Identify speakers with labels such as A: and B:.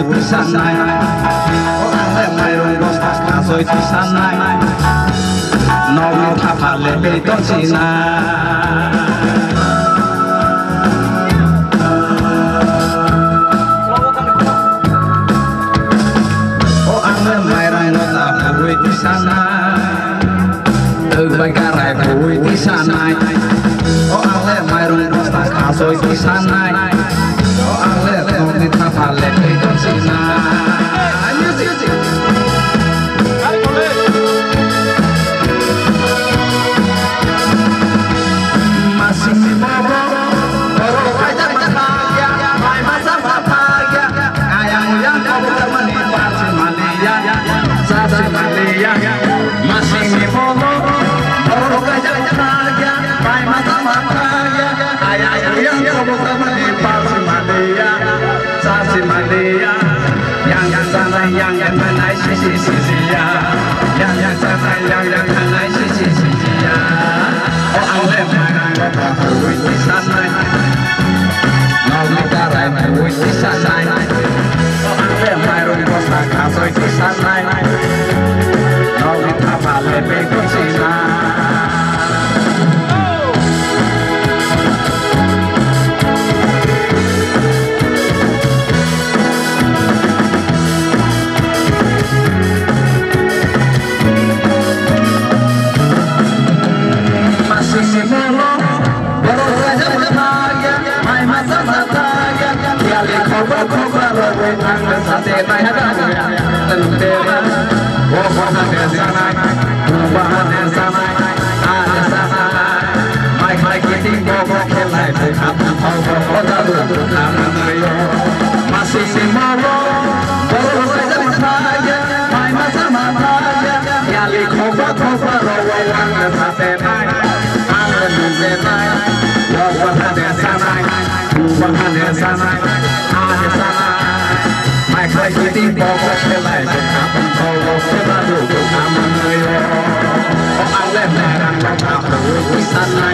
A: Di sana, orang lemai rongos tas kasoi di sana, nong thapale beton sina. Orang lemai rongos tas kasoi di sana, terbagai kue di sana. Orang lemai rongos tas kasoi di sana. Di thapale beton sina. Masih bobo, baru aja bahagia, main masa bahagia. Ayang yang kau temani pasti malia, sasi malia. Masih bobo, baru aja bahagia, main masa bahagia. Ayang yang kau temani pasti malia. Sasi malia, yang sana yang mana sisi ya, yang sana yang mana sisi ya. Oh Allah marah kau di sana, mau negara kau di sana. Oh Allah marah kau di sana, mau apa lebih di sana. Masih simolo, baru saja bersaja, main masa masa, yali koba rawang satenai, angin duzenai, wabah desana, wabah desana, ada sana, main kita pokok kelai, berkapun kau selalu aman yo, oh Allah merang kau di sana.